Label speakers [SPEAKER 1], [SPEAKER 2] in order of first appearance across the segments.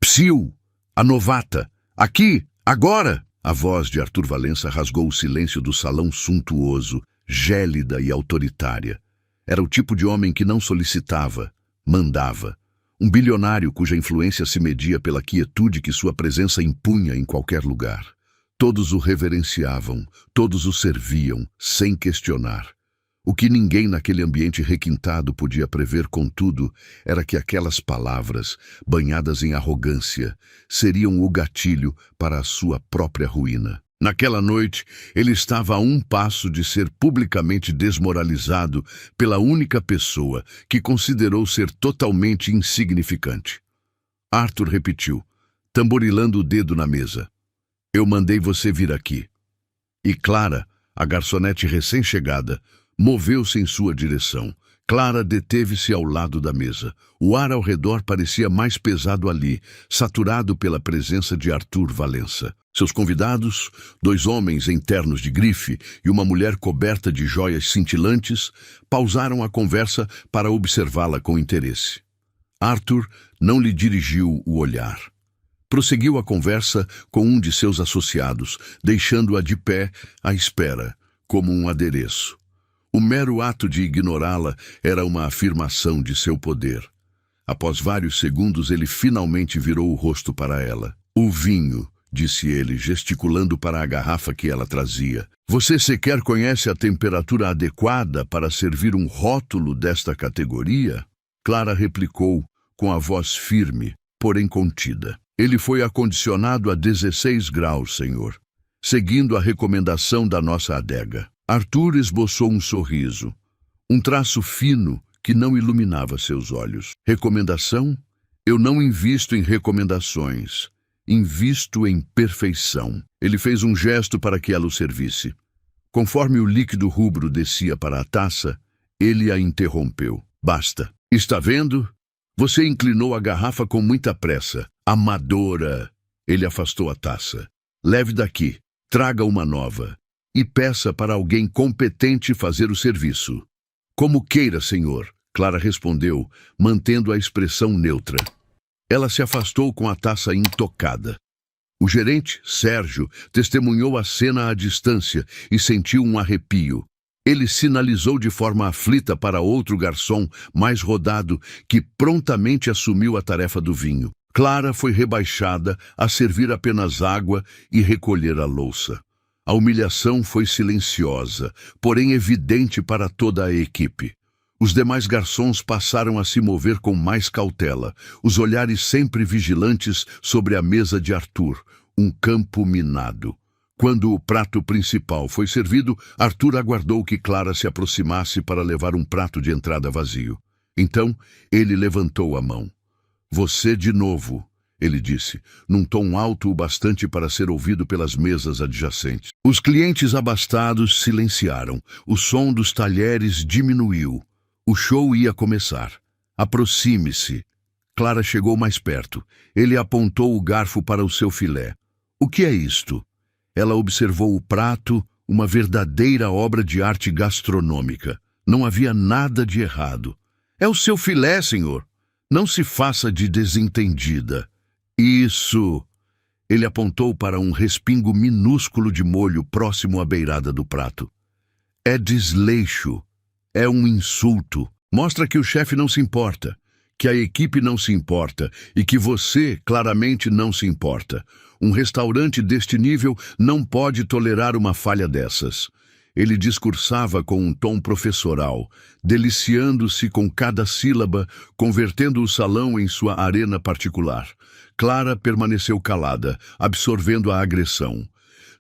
[SPEAKER 1] Psiu, a novata! Aqui, agora! A voz de Arthur Valença rasgou o silêncio do salão suntuoso, gélida e autoritária. Era o tipo de homem que não solicitava, mandava. Um bilionário cuja influência se media pela quietude que sua presença impunha em qualquer lugar. Todos o reverenciavam, todos o serviam, sem questionar. O que ninguém naquele ambiente requintado podia prever, contudo, era que aquelas palavras, banhadas em arrogância, seriam o gatilho para a sua própria ruína. Naquela noite, ele estava a um passo de ser publicamente desmoralizado pela única pessoa que considerou ser totalmente insignificante. Arthur repetiu, tamborilando o dedo na mesa. Eu mandei você vir aqui. E Clara, a garçonete recém-chegada, moveu-se em sua direção. Clara deteve-se ao lado da mesa. O ar ao redor parecia mais pesado ali, saturado pela presença de Arthur Valença. Seus convidados, 2 homens em ternos de grife e uma mulher coberta de joias cintilantes, pausaram a conversa para observá-la com interesse. Arthur não lhe dirigiu o olhar. Prosseguiu a conversa com um de seus associados, deixando-a de pé à espera, como um adereço. O mero ato de ignorá-la era uma afirmação de seu poder. Após vários segundos, ele finalmente virou o rosto para ela. O vinho, disse ele, gesticulando para a garrafa que ela trazia. Você sequer conhece a temperatura adequada para servir um rótulo desta categoria? Clara replicou, com a voz firme, porém contida. Ele foi acondicionado a 16 graus, senhor, seguindo a recomendação da nossa adega. Arthur esboçou um sorriso, um traço fino que não iluminava seus olhos. Recomendação? Eu não invisto em recomendações. Invisto em perfeição. Ele fez um gesto para que ela o servisse. Conforme o líquido rubro descia para a taça, ele a interrompeu. Basta. Está vendo? Você inclinou a garrafa com muita pressa. Amadora. Ele afastou a taça. Leve daqui. Traga uma nova. E peça para alguém competente fazer o serviço. Como queira, senhor, Clara respondeu, mantendo a expressão neutra. Ela se afastou com a taça intocada. O gerente, Sérgio, testemunhou a cena à distância e sentiu um arrepio. Ele sinalizou de forma aflita para outro garçom, mais rodado, que prontamente assumiu a tarefa do vinho. Clara foi rebaixada a servir apenas água e recolher a louça. A humilhação foi silenciosa, porém evidente para toda a equipe. Os demais garçons passaram a se mover com mais cautela, os olhares sempre vigilantes sobre a mesa de Arthur, um campo minado. Quando o prato principal foi servido, Arthur aguardou que Clara se aproximasse para levar um prato de entrada vazio. Então, ele levantou a mão. Você de novo, ele disse, num tom alto o bastante para ser ouvido pelas mesas adjacentes. Os clientes abastados silenciaram. O som dos talheres diminuiu. O show ia começar. Aproxime-se. Clara chegou mais perto. Ele apontou o garfo para o seu filé. O que é isto? Ela observou o prato, uma verdadeira obra de arte gastronômica. Não havia nada de errado. É o seu filé, senhor. Não se faça de desentendida. Isso! Ele apontou para um respingo minúsculo de molho próximo à beirada do prato. É desleixo. É um insulto. Mostra que o chefe não se importa, que a equipe não se importa e que você claramente não se importa. Um restaurante deste nível não pode tolerar uma falha dessas. Ele discursava com um tom professoral, deliciando-se com cada sílaba, convertendo o salão em sua arena particular. Clara permaneceu calada, absorvendo a agressão.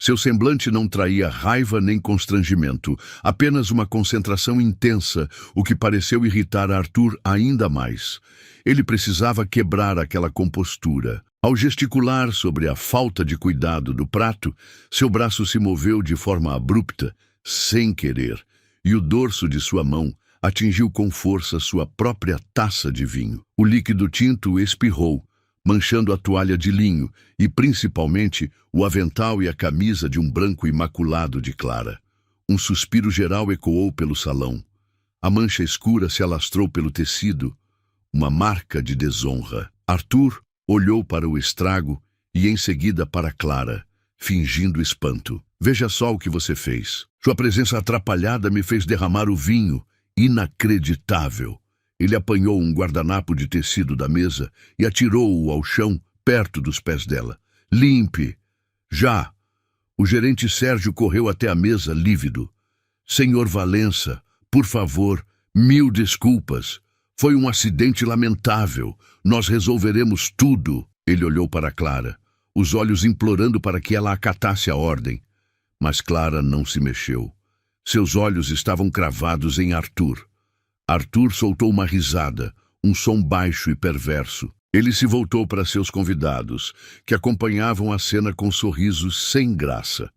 [SPEAKER 1] Seu semblante não traía raiva nem constrangimento, apenas uma concentração intensa, o que pareceu irritar Arthur ainda mais. Ele precisava quebrar aquela compostura. Ao gesticular sobre a falta de cuidado do prato, seu braço se moveu de forma abrupta, sem querer, e o dorso de sua mão atingiu com força sua própria taça de vinho. O líquido tinto espirrou, manchando a toalha de linho e, principalmente, o avental e a camisa de um branco imaculado de Clara. Um suspiro geral ecoou pelo salão. A mancha escura se alastrou pelo tecido, uma marca de desonra. Arthur, olhou para o estrago e em seguida para Clara, fingindo espanto. Veja só o que você fez. Sua presença atrapalhada me fez derramar o vinho. Inacreditável. Ele apanhou um guardanapo de tecido da mesa e atirou-o ao chão, perto dos pés dela. Limpe. Já. O gerente Sérgio correu até a mesa, lívido. Senhor Valença, por favor, 1000 desculpas. Foi um acidente lamentável. Nós resolveremos tudo. Ele olhou para Clara, os olhos implorando para que ela acatasse a ordem. Mas Clara não se mexeu. Seus olhos estavam cravados em Arthur. Arthur soltou uma risada, um som baixo e perverso. Ele se voltou para seus convidados, que acompanhavam a cena com sorrisos sem graça.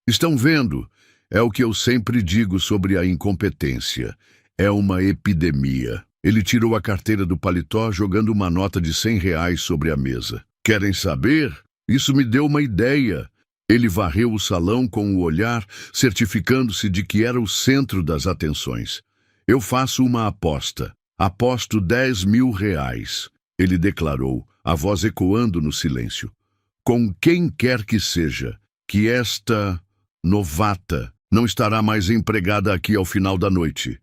[SPEAKER 1] Estão vendo? É o que eu sempre digo sobre a incompetência. É uma epidemia. Ele tirou a carteira do paletó, jogando uma nota de R$ 100 sobre a mesa. Querem saber? Isso me deu uma ideia. Ele varreu o salão com o olhar, certificando-se de que era o centro das atenções. Eu faço uma aposta. Aposto R$ 10.000. Ele declarou, a voz ecoando no silêncio. Com quem quer que seja, que esta novata não estará mais empregada aqui ao final da noite.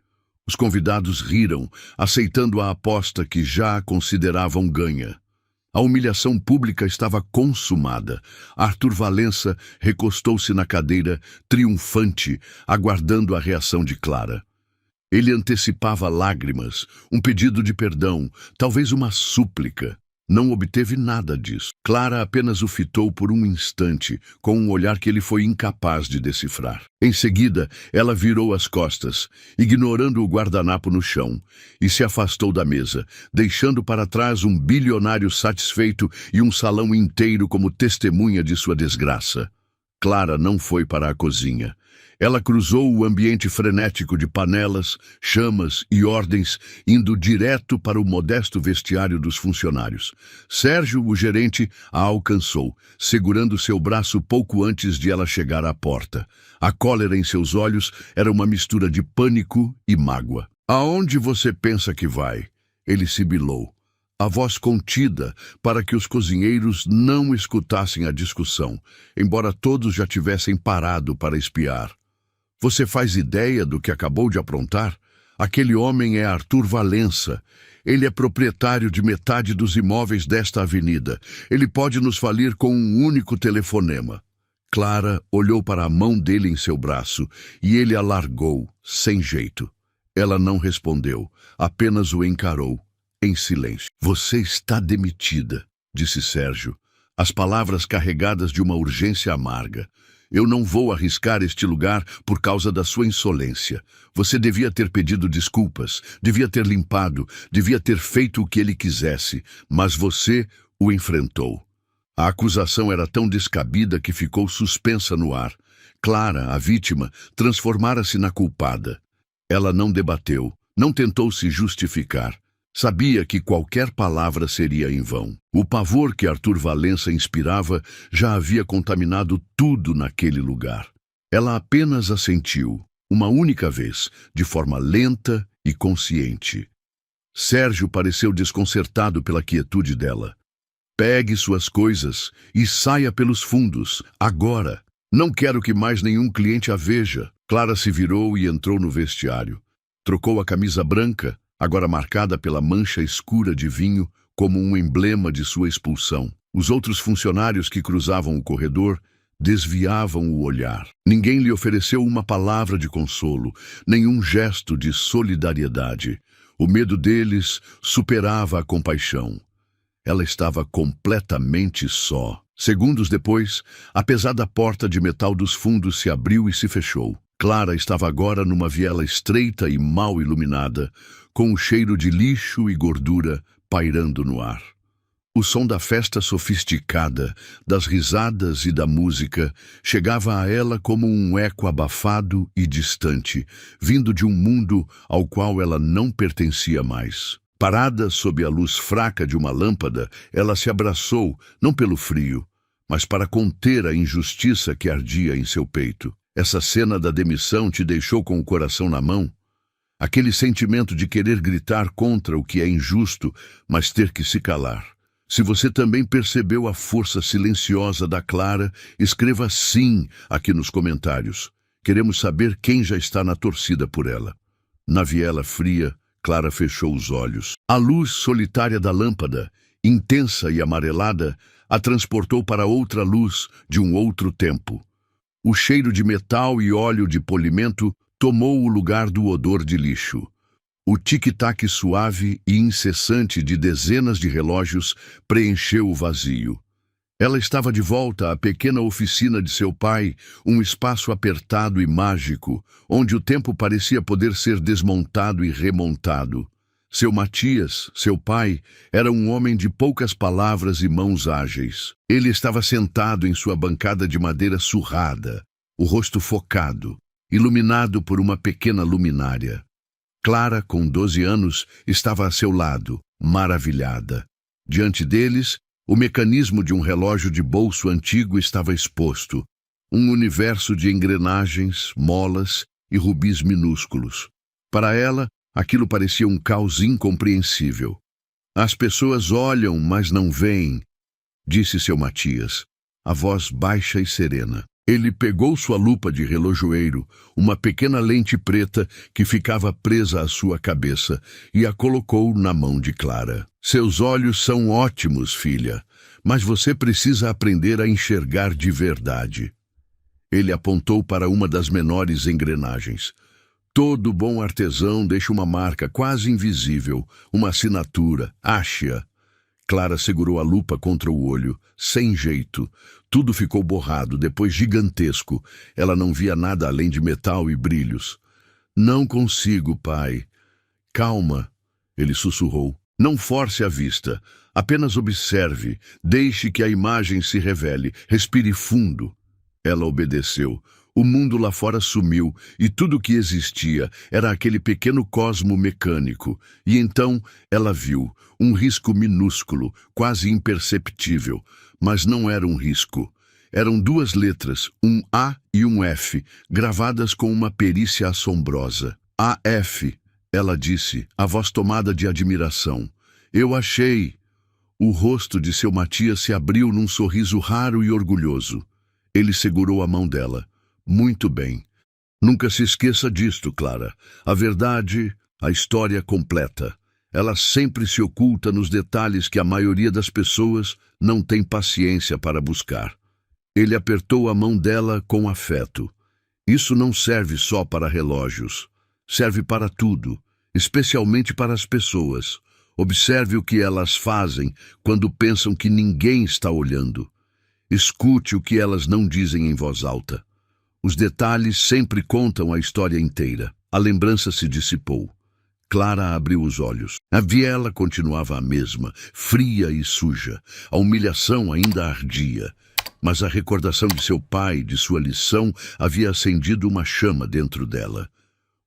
[SPEAKER 1] Os convidados riram, aceitando a aposta que já consideravam ganha. A humilhação pública estava consumada. Arthur Valença recostou-se na cadeira, triunfante, aguardando a reação de Clara. Ele antecipava lágrimas, um pedido de perdão, talvez uma súplica. Não obteve nada disso. Clara apenas o fitou por um instante, com um olhar que ele foi incapaz de decifrar. Em seguida, ela virou as costas, ignorando o guardanapo no chão, e se afastou da mesa, deixando para trás um bilionário satisfeito e um salão inteiro como testemunha de sua desgraça. Clara não foi para a cozinha. Ela cruzou o ambiente frenético de panelas, chamas e ordens, indo direto para o modesto vestiário dos funcionários. Sérgio, o gerente, a alcançou, segurando seu braço pouco antes de ela chegar à porta. A cólera em seus olhos era uma mistura de pânico e mágoa. Aonde você pensa que vai? Ele sibilou, a voz contida para que os cozinheiros não escutassem a discussão, embora todos já tivessem parado para espiar. Você faz ideia do que acabou de aprontar? Aquele homem é Arthur Valença. Ele é proprietário de metade dos imóveis desta avenida. Ele pode nos falir com um único telefonema. Clara olhou para a mão dele em seu braço e ele a largou, sem jeito. Ela não respondeu, apenas o encarou, em silêncio. Você está demitida, disse Sérgio, as palavras carregadas de uma urgência amarga. Eu não vou arriscar este lugar por causa da sua insolência. Você devia ter pedido desculpas, devia ter limpado, devia ter feito o que ele quisesse, mas você o enfrentou. A acusação era tão descabida que ficou suspensa no ar. Clara, a vítima, transformara-se na culpada. Ela não debateu, não tentou se justificar. Sabia que qualquer palavra seria em vão. O pavor que Arthur Valença inspirava já havia contaminado tudo naquele lugar. Ela apenas assentiu, uma única vez, de forma lenta e consciente. Sérgio pareceu desconcertado pela quietude dela. Pegue suas coisas e saia pelos fundos, agora. Não quero que mais nenhum cliente a veja. Clara se virou e entrou no vestiário. Trocou a camisa branca, agora marcada pela mancha escura de vinho, como um emblema de sua expulsão. Os outros funcionários que cruzavam o corredor desviavam o olhar. Ninguém lhe ofereceu uma palavra de consolo, nenhum gesto de solidariedade. O medo deles superava a compaixão. Ela estava completamente só. Segundos depois, a pesada porta de metal dos fundos se abriu e se fechou. Clara estava agora numa viela estreita e mal iluminada, com um cheiro de lixo e gordura pairando no ar. O som da festa sofisticada, das risadas e da música chegava a ela como um eco abafado e distante, vindo de um mundo ao qual ela não pertencia mais. Parada sob a luz fraca de uma lâmpada, ela se abraçou, não pelo frio, mas para conter a injustiça que ardia em seu peito. Essa cena da demissão te deixou com o coração na mão? Aquele sentimento de querer gritar contra o que é injusto, mas ter que se calar. Se você também percebeu a força silenciosa da Clara, escreva sim aqui nos comentários. Queremos saber quem já está na torcida por ela. Na viela fria, Clara fechou os olhos. A luz solitária da lâmpada, intensa e amarelada, a transportou para outra luz de um outro tempo. O cheiro de metal e óleo de polimento tomou o lugar do odor de lixo. O tic-tac suave e incessante de dezenas de relógios preencheu o vazio. Ela estava de volta à pequena oficina de seu pai, um espaço apertado e mágico, onde o tempo parecia poder ser desmontado e remontado. Seu Matias, seu pai, era um homem de poucas palavras e mãos ágeis. Ele estava sentado em sua bancada de madeira surrada, o rosto focado, iluminado por uma pequena luminária. Clara, com 12 anos, estava a seu lado, maravilhada. Diante deles, o mecanismo de um relógio de bolso antigo estava exposto, um universo de engrenagens, molas e rubis minúsculos. Para ela, aquilo parecia um caos incompreensível. As pessoas olham, mas não veem, disse seu Matias, a voz baixa e serena. Ele pegou sua lupa de relojoeiro, uma pequena lente preta que ficava presa à sua cabeça, e a colocou na mão de Clara. Seus olhos são ótimos, filha, mas você precisa aprender a enxergar de verdade. Ele apontou para uma das menores engrenagens. Todo bom artesão deixa uma marca quase invisível, uma assinatura, ache-a. Clara segurou a lupa contra o olho, sem jeito. Tudo ficou borrado, depois gigantesco. Ela não via nada além de metal e brilhos. Não consigo, pai. Calma, ele sussurrou. Não force a vista. Apenas observe. Deixe que a imagem se revele. Respire fundo. Ela obedeceu. O mundo lá fora sumiu, e tudo o que existia era aquele pequeno cosmo mecânico. E então ela viu um risco minúsculo, quase imperceptível. Mas não era um risco. Eram duas letras, um A e um F, gravadas com uma perícia assombrosa. AF, ela disse, a voz tomada de admiração. Eu achei. O rosto de seu Matias se abriu num sorriso raro e orgulhoso. Ele segurou a mão dela. Muito bem. Nunca se esqueça disto, Clara. A verdade, a história completa. Ela sempre se oculta nos detalhes que a maioria das pessoas não tem paciência para buscar. Ele apertou a mão dela com afeto. Isso não serve só para relógios. Serve para tudo, especialmente para as pessoas. Observe o que elas fazem quando pensam que ninguém está olhando. Escute o que elas não dizem em voz alta. Os detalhes sempre contam a história inteira. A lembrança se dissipou. Clara abriu os olhos. A viela continuava a mesma, fria e suja. A humilhação ainda ardia. Mas a recordação de seu pai, de sua lição, havia acendido uma chama dentro dela.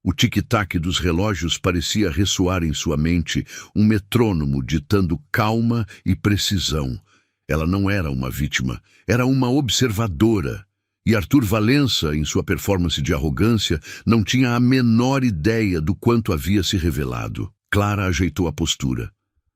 [SPEAKER 1] O tic-tac dos relógios parecia ressoar em sua mente, um metrônomo ditando calma e precisão. Ela não era uma vítima, era uma observadora. E Arthur Valença, em sua performance de arrogância, não tinha a menor ideia do quanto havia se revelado. Clara ajeitou a postura.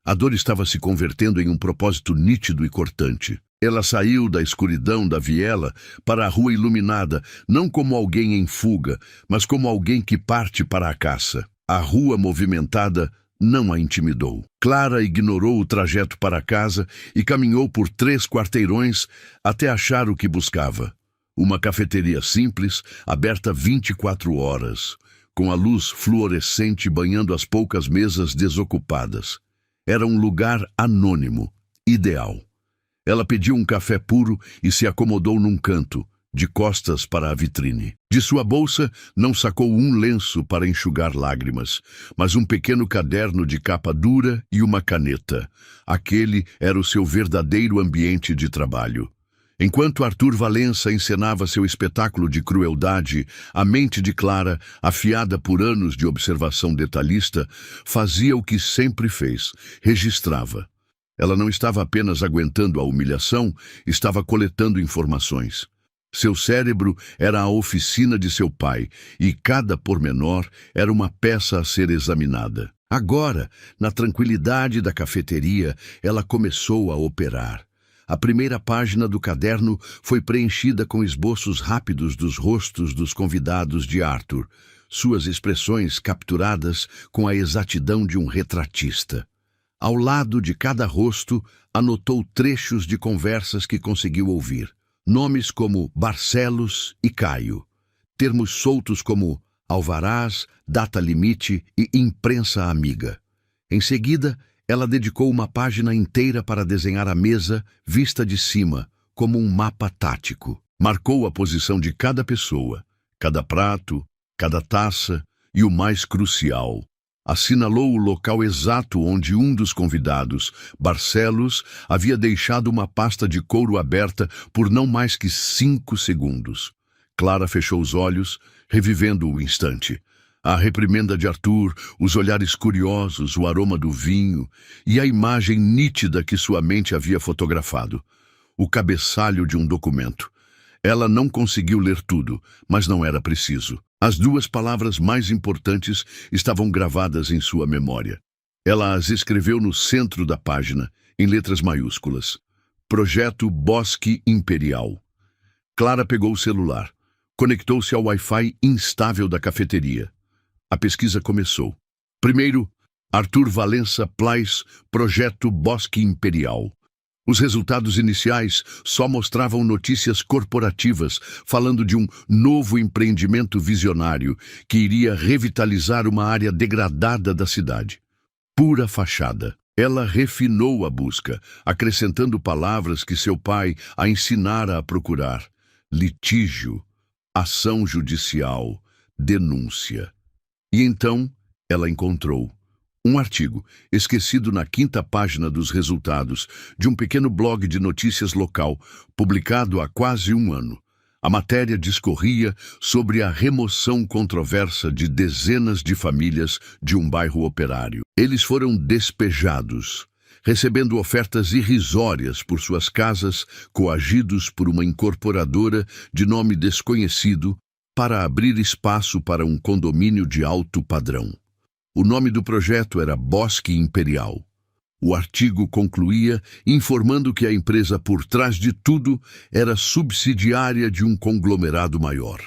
[SPEAKER 1] A dor estava se convertendo em um propósito nítido e cortante. Ela saiu da escuridão da viela para a rua iluminada, não como alguém em fuga, mas como alguém que parte para a caça. A rua movimentada não a intimidou. Clara ignorou o trajeto para casa e caminhou por 3 quarteirões até achar o que buscava. Uma cafeteria simples, aberta 24 horas, com a luz fluorescente banhando as poucas mesas desocupadas. Era um lugar anônimo, ideal. Ela pediu um café puro e se acomodou num canto, de costas para a vitrine. De sua bolsa, não sacou um lenço para enxugar lágrimas, mas um pequeno caderno de capa dura e uma caneta. Aquele era o seu verdadeiro ambiente de trabalho. Enquanto Arthur Valença encenava seu espetáculo de crueldade, a mente de Clara, afiada por anos de observação detalhista, fazia o que sempre fez, registrava. Ela não estava apenas aguentando a humilhação, estava coletando informações. Seu cérebro era a oficina de seu pai, e cada pormenor era uma peça a ser examinada. Agora, na tranquilidade da cafeteria, ela começou a operar. A primeira página do caderno foi preenchida com esboços rápidos dos rostos dos convidados de Arthur, suas expressões capturadas com a exatidão de um retratista. Ao lado de cada rosto, anotou trechos de conversas que conseguiu ouvir. Nomes como Barcelos e Caio. Termos soltos como alvarás, data limite e imprensa amiga. Em seguida, ela dedicou uma página inteira para desenhar a mesa vista de cima, como um mapa tático. Marcou a posição de cada pessoa, cada prato, cada taça e o mais crucial. Assinalou o local exato onde um dos convidados, Barcelos, havia deixado uma pasta de couro aberta por não mais que 5 segundos. Clara fechou os olhos, revivendo o instante. A reprimenda de Arthur, os olhares curiosos, o aroma do vinho e a imagem nítida que sua mente havia fotografado. O cabeçalho de um documento. Ela não conseguiu ler tudo, mas não era preciso. As 2 palavras mais importantes estavam gravadas em sua memória. Ela as escreveu no centro da página, em letras maiúsculas. Projeto Bosque Imperial. Clara pegou o celular. Conectou-se ao Wi-Fi instável da cafeteria. A pesquisa começou. Primeiro, Arthur Valença Plais, Projeto Bosque Imperial. Os resultados iniciais só mostravam notícias corporativas falando de um novo empreendimento visionário que iria revitalizar uma área degradada da cidade. Pura fachada. Ela refinou a busca, acrescentando palavras que seu pai a ensinara a procurar. Litígio, ação judicial, denúncia. E então ela encontrou um artigo, esquecido na 5ª página dos resultados, de um pequeno blog de notícias local, publicado há quase 1 ano. A matéria discorria sobre a remoção controversa de dezenas de famílias de um bairro operário. Eles foram despejados, recebendo ofertas irrisórias por suas casas, coagidos por uma incorporadora de nome desconhecido, para abrir espaço para um condomínio de alto padrão. O nome do projeto era Bosque Imperial. O artigo concluía informando que a empresa por trás de tudo era subsidiária de um conglomerado maior.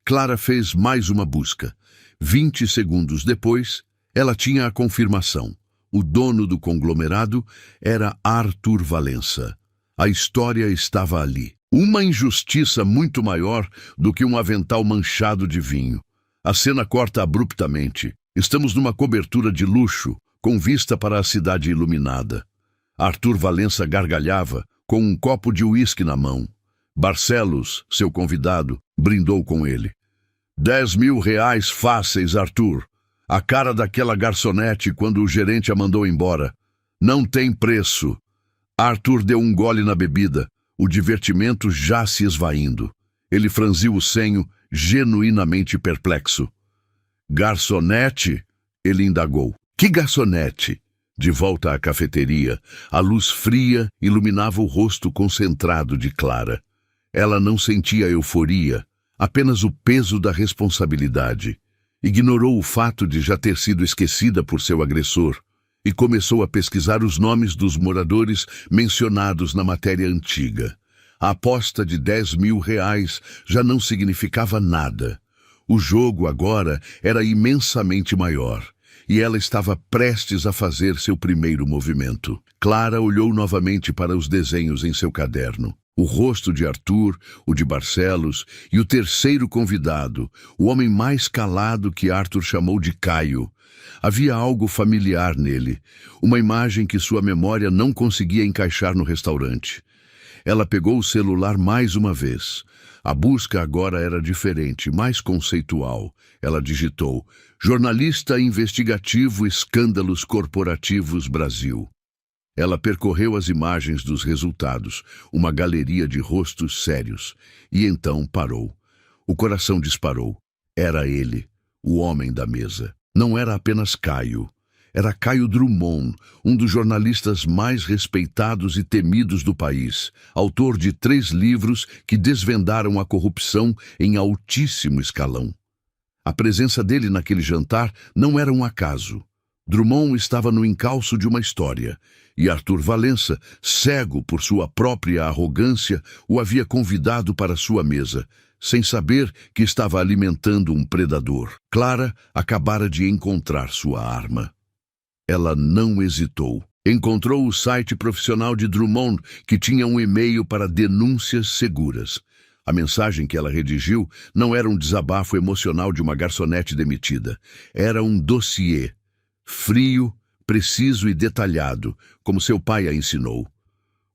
[SPEAKER 1] Clara fez mais uma busca. 20 segundos depois, ela tinha a confirmação. O dono do conglomerado era Arthur Valença. A história estava ali. Uma injustiça muito maior do que um avental manchado de vinho. A cena corta abruptamente. Estamos numa cobertura de luxo, com vista para a cidade iluminada. Arthur Valença gargalhava, com um copo de uísque na mão. Barcelos, seu convidado, brindou com ele. 10.000 reais fáceis, Arthur. A cara daquela garçonete quando o gerente a mandou embora. Não tem preço. Arthur deu um gole na bebida, o divertimento já se esvaindo. Ele franziu o senho, genuinamente perplexo. Garçonete? Ele indagou. Que garçonete? De volta à cafeteria, a luz fria iluminava o rosto concentrado de Clara. Ela não sentia euforia, apenas o peso da responsabilidade. Ignorou o fato de já ter sido esquecida por seu agressor e começou a pesquisar os nomes dos moradores mencionados na matéria antiga. A aposta de 10.000 reais já não significava nada. O jogo agora era imensamente maior, e ela estava prestes a fazer seu primeiro movimento. Clara olhou novamente para os desenhos em seu caderno. O rosto de Arthur, o de Barcelos e o terceiro convidado, o homem mais calado que Arthur chamou de Caio. Havia algo familiar nele, uma imagem que sua memória não conseguia encaixar no restaurante. Ela pegou o celular mais uma vez. A busca agora era diferente, mais conceitual. Ela digitou: Jornalista investigativo Escândalos Corporativos Brasil. Ela percorreu as imagens dos resultados, uma galeria de rostos sérios, e então parou. O coração disparou. Era ele, o homem da mesa. Não era apenas Caio. Era Caio Drummond, um dos jornalistas mais respeitados e temidos do país, autor de 3 livros que desvendaram a corrupção em altíssimo escalão. A presença dele naquele jantar não era um acaso. Drummond estava no encalço de uma história, e Arthur Valença, cego por sua própria arrogância, o havia convidado para sua mesa, sem saber que estava alimentando um predador. Clara acabara de encontrar sua arma. Ela não hesitou. Encontrou o site profissional de Drummond, que tinha um e-mail para denúncias seguras. A mensagem que ela redigiu não era um desabafo emocional de uma garçonete demitida. Era um dossiê, frio, preciso e detalhado, como seu pai a ensinou.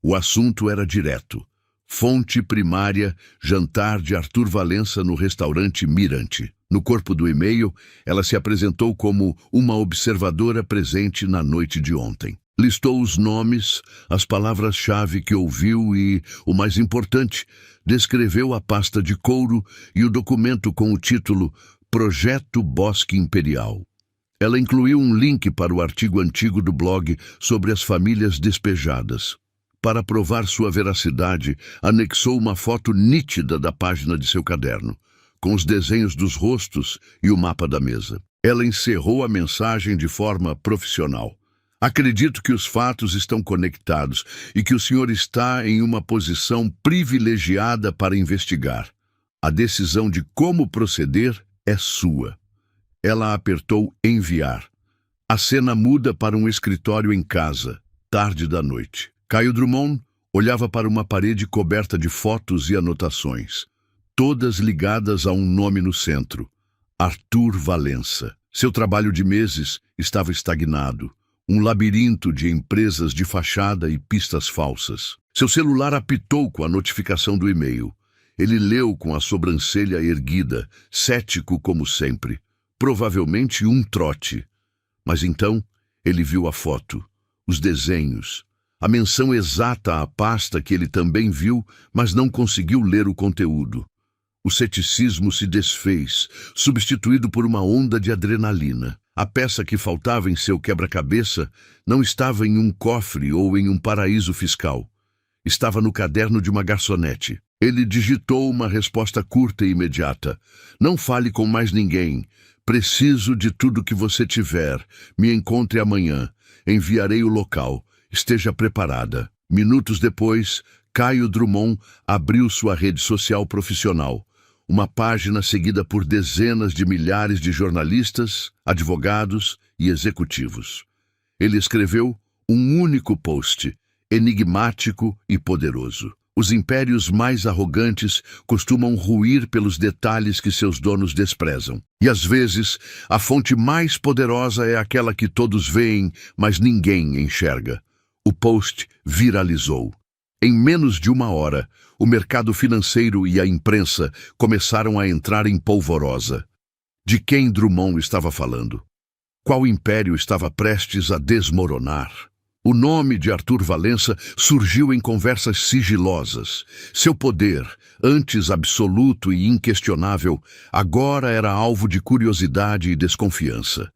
[SPEAKER 1] O assunto era direto. Fonte primária, jantar de Arthur Valença no restaurante Mirante. No corpo do e-mail, ela se apresentou como uma observadora presente na noite de ontem. Listou os nomes, as palavras-chave que ouviu e, o mais importante, descreveu a pasta de couro e o documento com o título Projeto Bosque Imperial. Ela incluiu um link para o artigo antigo do blog sobre as famílias despejadas. Para provar sua veracidade, anexou uma foto nítida da página de seu caderno, com os desenhos dos rostos e o mapa da mesa. Ela encerrou a mensagem de forma profissional. Acredito que os fatos estão conectados e que o senhor está em uma posição privilegiada para investigar. A decisão de como proceder é sua. Ela apertou enviar. A cena muda para um escritório em casa, tarde da noite. Caio Drummond olhava para uma parede coberta de fotos e anotações, todas ligadas a um nome no centro: Arthur Valença. Seu trabalho de meses estava estagnado, um labirinto de empresas de fachada e pistas falsas. Seu celular apitou com a notificação do e-mail. Ele leu com a sobrancelha erguida, cético como sempre. Provavelmente um trote. Mas então ele viu a foto, os desenhos, a menção exata à pasta que ele também viu, mas não conseguiu ler o conteúdo. O ceticismo se desfez, substituído por uma onda de adrenalina. A peça que faltava em seu quebra-cabeça não estava em um cofre ou em um paraíso fiscal. Estava no caderno de uma garçonete. Ele digitou uma resposta curta e imediata. Não fale com mais ninguém. Preciso de tudo que você tiver. Me encontre amanhã. Enviarei o local. Esteja preparada. Minutos depois, Caio Drummond abriu sua rede social profissional. Uma página seguida por dezenas de milhares de jornalistas, advogados e executivos. Ele escreveu um único post, enigmático e poderoso. Os impérios mais arrogantes costumam ruir pelos detalhes que seus donos desprezam. E às vezes, a fonte mais poderosa é aquela que todos veem, mas ninguém enxerga. O post viralizou. Em menos de uma hora, o mercado financeiro e a imprensa começaram a entrar em polvorosa. De quem Drummond estava falando? Qual império estava prestes a desmoronar? O nome de Arthur Valença surgiu em conversas sigilosas. Seu poder, antes absoluto e inquestionável, agora era alvo de curiosidade e desconfiança.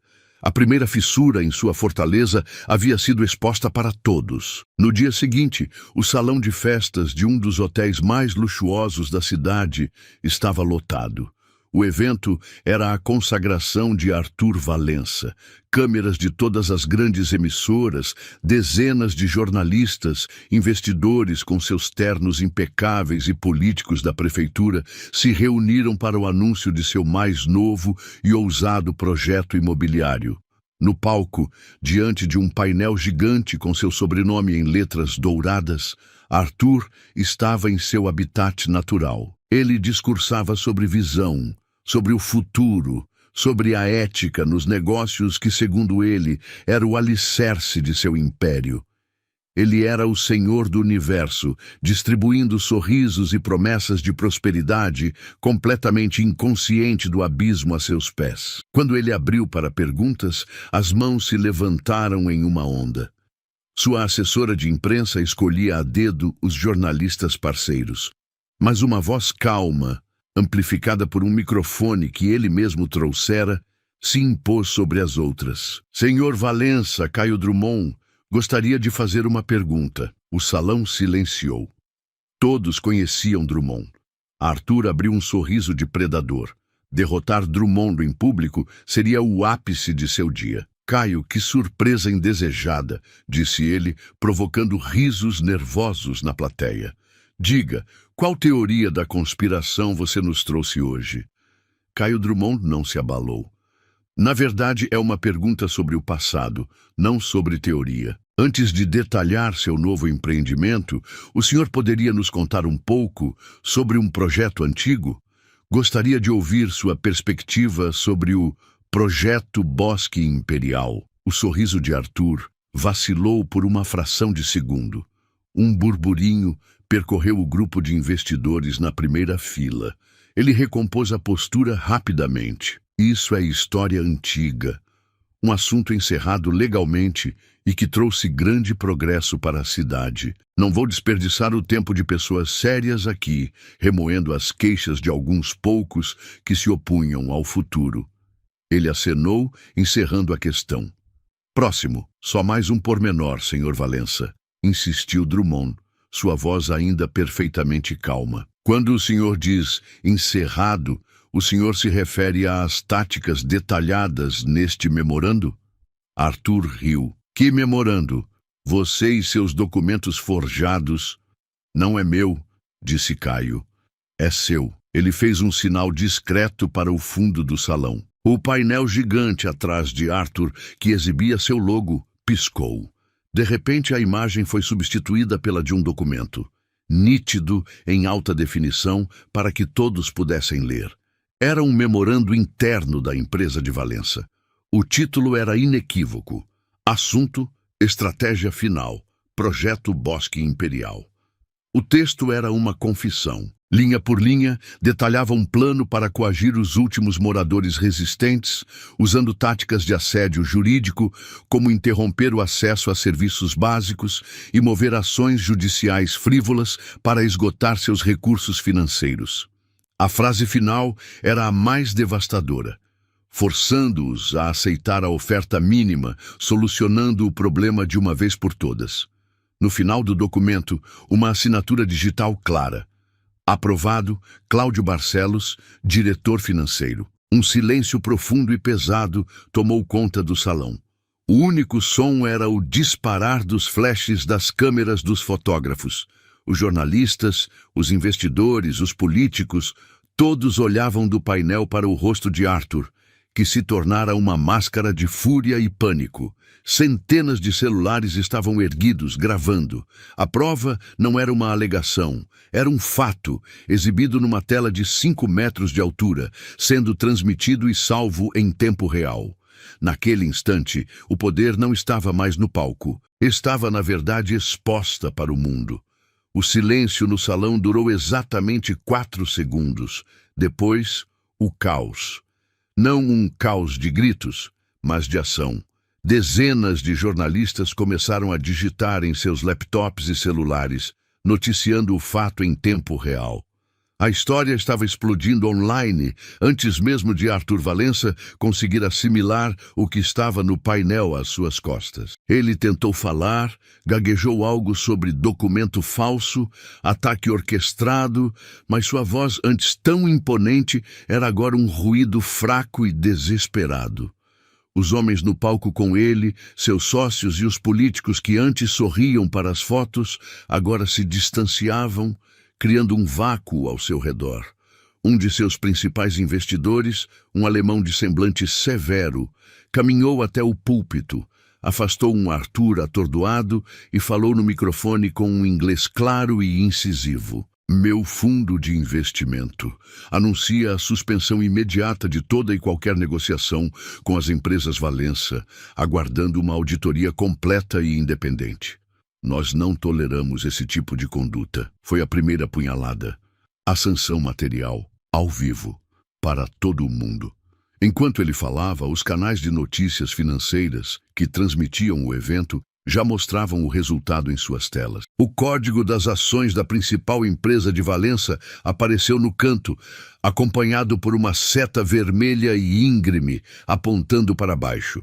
[SPEAKER 1] A primeira fissura em sua fortaleza havia sido exposta para todos. No dia seguinte, o salão de festas de um dos hotéis mais luxuosos da cidade estava lotado. O evento era a consagração de Arthur Valença. Câmeras de todas as grandes emissoras, dezenas de jornalistas, investidores com seus ternos impecáveis e políticos da prefeitura se reuniram para o anúncio de seu mais novo e ousado projeto imobiliário. No palco, diante de um painel gigante com seu sobrenome em letras douradas, Arthur estava em seu habitat natural. Ele discursava sobre visão, sobre o futuro, sobre a ética nos negócios que, segundo ele, era o alicerce de seu império. Ele era o senhor do universo, distribuindo sorrisos e promessas de prosperidade, completamente inconsciente do abismo a seus pés. Quando ele abriu para perguntas, as mãos se levantaram em uma onda. Sua assessora de imprensa escolhia a dedo os jornalistas parceiros. Mas uma voz calma, amplificada por um microfone que ele mesmo trouxera, se impôs sobre as outras. Senhor Valença, Caio Drummond, gostaria de fazer uma pergunta. O salão silenciou. Todos conheciam Drummond. Arthur abriu um sorriso de predador. Derrotar Drummond em público seria o ápice de seu dia. Caio, que surpresa indesejada, disse ele, provocando risos nervosos na plateia. Diga, qual teoria da conspiração você nos trouxe hoje? Caio Drummond não se abalou. Na verdade, é uma pergunta sobre o passado, não sobre teoria. Antes de detalhar seu novo empreendimento, o senhor poderia nos contar um pouco sobre um projeto antigo? Gostaria de ouvir sua perspectiva sobre o Projeto Bosque Imperial. O sorriso de Arthur vacilou por uma fração de segundo. Um burburinho percorreu o grupo de investidores na primeira fila. Ele recompôs a postura rapidamente. Isso é história antiga. Um assunto encerrado legalmente e que trouxe grande progresso para a cidade. Não vou desperdiçar o tempo de pessoas sérias aqui, remoendo as queixas de alguns poucos que se opunham ao futuro. Ele acenou, encerrando a questão. Próximo, só mais um pormenor, Sr. Valença, insistiu Drummond, sua voz ainda perfeitamente calma. Quando o senhor diz encerrado, o senhor se refere às táticas detalhadas neste memorando? Arthur riu. Que memorando? Você e seus documentos forjados. Não é meu, disse Caio. É seu. Ele fez um sinal discreto para o fundo do salão. O painel gigante atrás de Arthur, que exibia seu logo, piscou. De repente, a imagem foi substituída pela de um documento, nítido, em alta definição, para que todos pudessem ler. Era um memorando interno da empresa de Valença. O título era inequívoco. Assunto, estratégia final, Projeto Bosque Imperial. O texto era uma confissão. Linha por linha, detalhava um plano para coagir os últimos moradores resistentes, usando táticas de assédio jurídico, como interromper o acesso a serviços básicos e mover ações judiciais frívolas para esgotar seus recursos financeiros. A frase final era a mais devastadora, forçando-os a aceitar a oferta mínima, solucionando o problema de uma vez por todas. No final do documento, uma assinatura digital clara. Aprovado, Cláudio Barcelos, diretor financeiro. Um silêncio profundo e pesado tomou conta do salão. O único som era o disparar dos flashes das câmeras dos fotógrafos. Os jornalistas, os investidores, os políticos, todos olhavam do painel para o rosto de Arthur, que se tornara uma máscara de fúria e pânico. Centenas de celulares estavam erguidos, gravando. A prova não era uma alegação, era um fato, exibido numa tela de 5 metros de altura, sendo transmitido e salvo em tempo real. Naquele instante, o poder não estava mais no palco, estava, na verdade, exposta para o mundo. O silêncio no salão durou exatamente 4 segundos. Depois, o caos. Não um caos de gritos, mas de ação. Dezenas de jornalistas começaram a digitar em seus laptops e celulares, noticiando o fato em tempo real. A história estava explodindo online antes mesmo de Arthur Valença conseguir assimilar o que estava no painel às suas costas. Ele tentou falar, gaguejou algo sobre documento falso, ataque orquestrado, mas sua voz, antes tão imponente, era agora um ruído fraco e desesperado. Os homens no palco com ele, seus sócios e os políticos que antes sorriam para as fotos, agora se distanciavam, criando um vácuo ao seu redor. Um de seus principais investidores, um alemão de semblante severo, caminhou até o púlpito, afastou um Arthur atordoado e falou no microfone com um inglês claro e incisivo. Meu fundo de investimento anuncia a suspensão imediata de toda e qualquer negociação com as empresas Valença, aguardando uma auditoria completa e independente. Nós não toleramos esse tipo de conduta. Foi a primeira punhalada. A sanção material, ao vivo, para todo o mundo. Enquanto ele falava, os canais de notícias financeiras que transmitiam o evento já mostravam o resultado em suas telas. O código das ações da principal empresa de Valença apareceu no canto, acompanhado por uma seta vermelha e íngreme, apontando para baixo.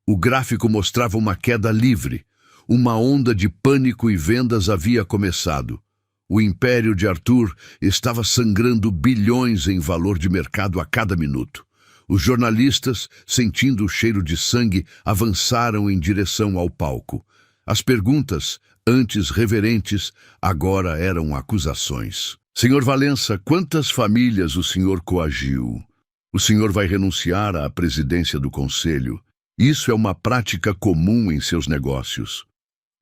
[SPEAKER 1] O gráfico mostrava uma queda livre. Uma onda de pânico e vendas havia começado. O império de Arthur estava sangrando bilhões em valor de mercado a cada minuto. Os jornalistas, sentindo o cheiro de sangue, avançaram em direção ao palco. As perguntas, antes reverentes, agora eram acusações. Senhor Valença, quantas famílias o senhor coagiu? O senhor vai renunciar à presidência do conselho. Isso é uma prática comum em seus negócios.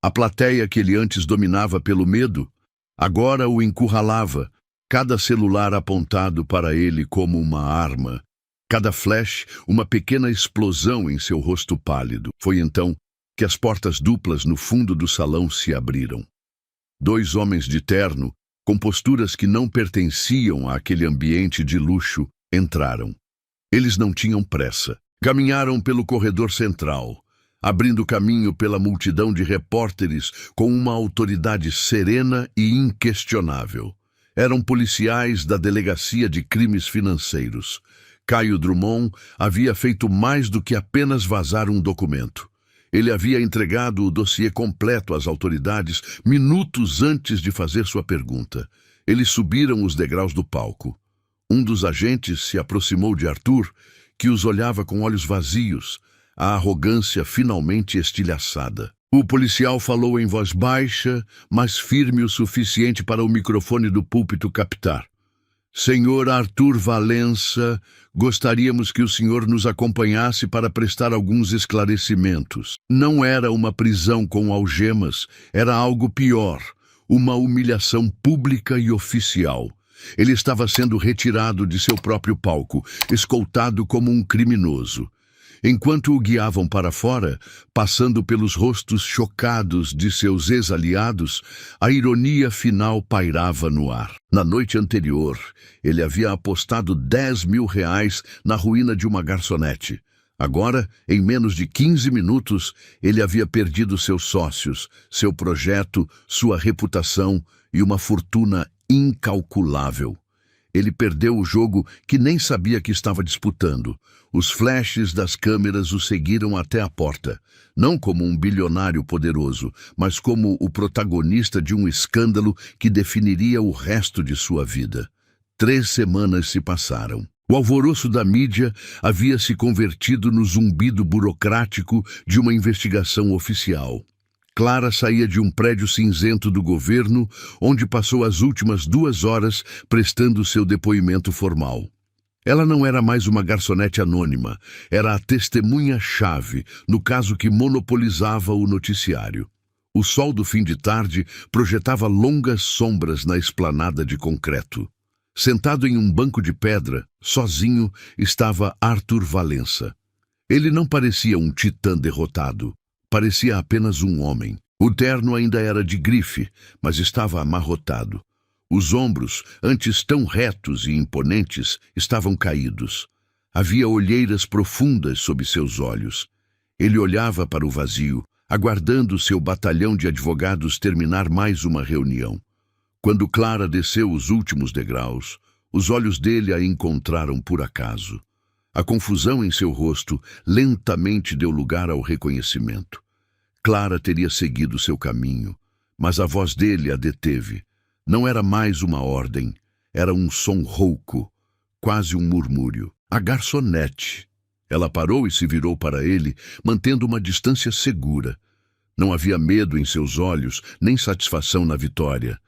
[SPEAKER 1] A plateia que ele antes dominava pelo medo, agora o encurralava, cada celular apontado para ele como uma arma. Cada flash, uma pequena explosão em seu rosto pálido. Foi então que as portas duplas no fundo do salão se abriram. 2 homens de terno, com posturas que não pertenciam àquele ambiente de luxo, entraram. Eles não tinham pressa. Caminharam pelo corredor central, abrindo caminho pela multidão de repórteres com uma autoridade serena e inquestionável. Eram policiais da Delegacia de Crimes Financeiros. Caio Drummond havia feito mais do que apenas vazar um documento. Ele havia entregado o dossiê completo às autoridades minutos antes de fazer sua pergunta. Eles subiram os degraus do palco. Um dos agentes se aproximou de Arthur, que os olhava com olhos vazios, a arrogância finalmente estilhaçada. O policial falou em voz baixa, mas firme o suficiente para o microfone do púlpito captar. Senhor Arthur Valença, gostaríamos que o senhor nos acompanhasse para prestar alguns esclarecimentos. Não era uma prisão com algemas, era algo pior, uma humilhação pública e oficial. Ele estava sendo retirado de seu próprio palco, escoltado como um criminoso. Enquanto o guiavam para fora, passando pelos rostos chocados de seus ex-aliados, a ironia final pairava no ar. Na noite anterior, ele havia apostado R$10.000 na ruína de uma garçonete. Agora, em menos de 15 minutos, ele havia perdido seus sócios, seu projeto, sua reputação e uma fortuna incalculável. Ele perdeu o jogo que nem sabia que estava disputando. Os flashes das câmeras o seguiram até a porta, não como um bilionário poderoso, mas como o protagonista de um escândalo que definiria o resto de sua vida. 3 semanas se passaram. O alvoroço da mídia havia se convertido no zumbido burocrático de uma investigação oficial. Clara saía de um prédio cinzento do governo, onde passou as últimas 2 horas prestando seu depoimento formal. Ela não era mais uma garçonete anônima, era a testemunha-chave no caso que monopolizava o noticiário. O sol do fim de tarde projetava longas sombras na esplanada de concreto. Sentado em um banco de pedra, sozinho, estava Arthur Valença. Ele não parecia um titã derrotado. Parecia apenas um homem. O terno ainda era de grife, mas estava amarrotado. Os ombros, antes tão retos e imponentes, estavam caídos. Havia olheiras profundas sob seus olhos. Ele olhava para o vazio, aguardando seu batalhão de advogados terminar mais uma reunião. Quando Clara desceu os últimos degraus, os olhos dele a encontraram por acaso. A confusão em seu rosto lentamente deu lugar ao reconhecimento. Clara teria seguido seu caminho, mas a voz dele a deteve. Não era mais uma ordem, era um som rouco, quase um murmúrio. A garçonete. Ela parou e se virou para ele, mantendo uma distância segura. Não havia medo em seus olhos, nem satisfação na vitória.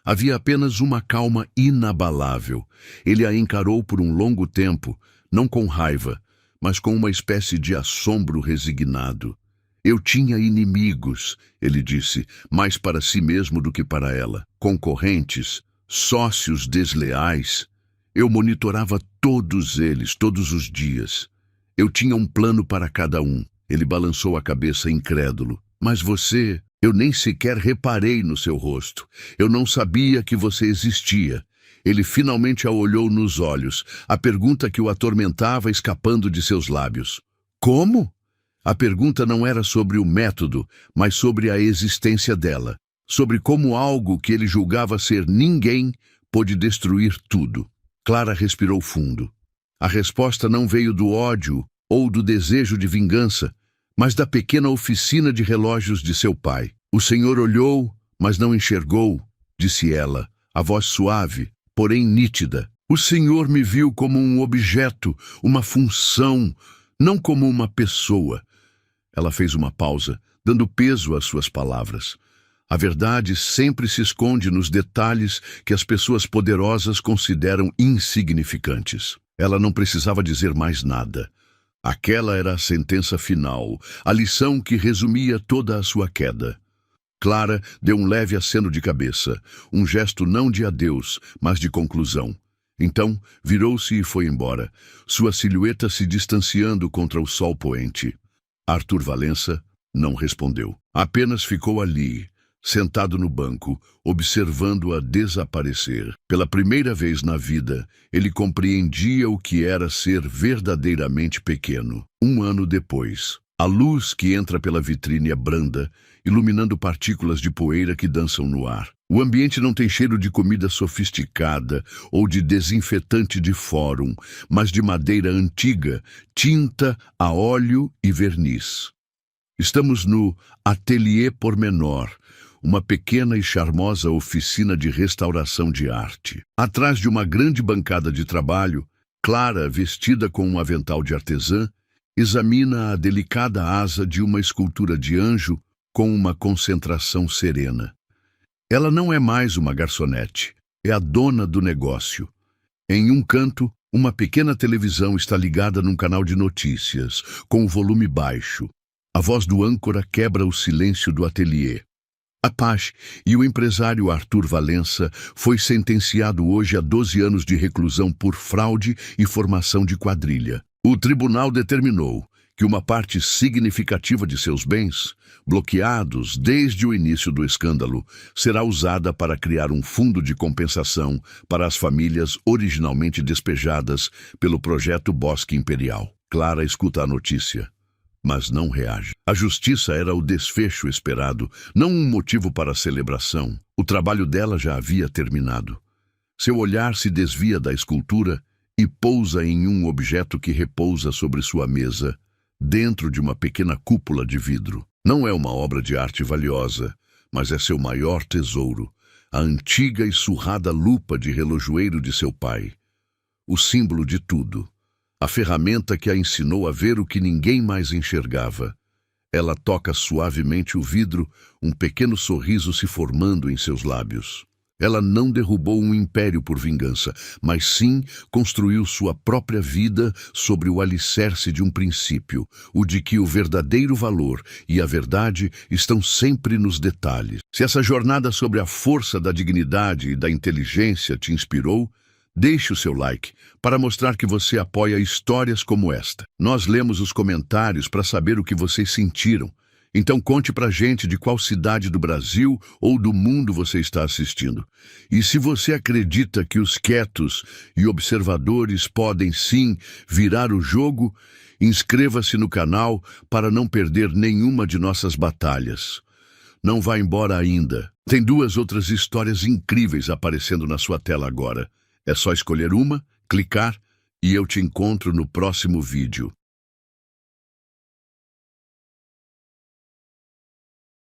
[SPEAKER 1] Havia apenas uma calma inabalável. Ele a encarou por um longo tempo, não com raiva, mas com uma espécie de assombro resignado. Eu tinha inimigos, ele disse, mais para si mesmo do que para ela. Concorrentes, sócios desleais. Eu monitorava todos eles, todos os dias. Eu tinha um plano para cada um. Ele balançou a cabeça incrédulo. Mas você, eu nem sequer reparei no seu rosto. Eu não sabia que você existia. Ele finalmente a olhou nos olhos, a pergunta que o atormentava escapando de seus lábios. Como? A pergunta não era sobre o método, mas sobre a existência dela, sobre como algo que ele julgava ser ninguém pôde destruir tudo. Clara respirou fundo. A resposta não veio do ódio ou do desejo de vingança, mas da pequena oficina de relógios de seu pai. O senhor olhou, mas não enxergou, disse ela, a voz suave, porém nítida. O Senhor me viu como um objeto, uma função, não como uma pessoa. Ela fez uma pausa, dando peso às suas palavras. A verdade sempre se esconde nos detalhes que as pessoas poderosas consideram insignificantes. Ela não precisava dizer mais nada. Aquela era a sentença final, a lição que resumia toda a sua queda. Clara deu um leve aceno de cabeça, um gesto não de adeus, mas de conclusão. Então, virou-se e foi embora, sua silhueta se distanciando contra o sol poente. Arthur Valença não respondeu. Apenas ficou ali, sentado no banco, observando-a desaparecer. Pela primeira vez na vida, ele compreendia o que era ser verdadeiramente pequeno. Um ano depois, a luz que entra pela vitrine é branda, iluminando partículas de poeira que dançam no ar. O ambiente não tem cheiro de comida sofisticada ou de desinfetante de fórum, mas de madeira antiga, tinta a óleo e verniz. Estamos no Atelier Pormenor, uma pequena e charmosa oficina de restauração de arte. Atrás de uma grande bancada de trabalho, Clara, vestida com um avental de artesã, examina a delicada asa de uma escultura de anjo com uma concentração serena. Ela não é mais uma garçonete, é a dona do negócio. Em um canto, uma pequena televisão está ligada num canal de notícias, com o volume baixo. A voz do âncora quebra o silêncio do ateliê. A Paz e o empresário Arthur Valença foi sentenciado hoje a 12 anos de reclusão por fraude e formação de quadrilha. O tribunal determinou que uma parte significativa de seus bens, bloqueados desde o início do escândalo, será usada para criar um fundo de compensação para as famílias originalmente despejadas pelo projeto Bosque Imperial. Clara escuta a notícia, mas não reage. A justiça era o desfecho esperado, não um motivo para celebração. O trabalho dela já havia terminado. Seu olhar se desvia da escultura e pousa em um objeto que repousa sobre sua mesa, dentro de uma pequena cúpula de vidro. Não é uma obra de arte valiosa, mas é seu maior tesouro, a antiga e surrada lupa de relojoeiro de seu pai. O símbolo de tudo. A ferramenta que a ensinou a ver o que ninguém mais enxergava. Ela toca suavemente o vidro, um pequeno sorriso se formando em seus lábios. Ela não derrubou um império por vingança, mas sim construiu sua própria vida sobre o alicerce de um princípio, o de que o verdadeiro valor e a verdade estão sempre nos detalhes. Se essa jornada sobre a força da dignidade e da inteligência te inspirou, deixe o seu like para mostrar que você apoia histórias como esta. Nós lemos os comentários para saber o que vocês sentiram. Então conte pra gente de qual cidade do Brasil ou do mundo você está assistindo. E se você acredita que os quietos e observadores podem sim virar o jogo, inscreva-se no canal para não perder nenhuma de nossas batalhas. Não vá embora ainda. Tem 2 outras histórias incríveis aparecendo na sua tela agora. É só escolher uma, clicar e eu te encontro no próximo vídeo.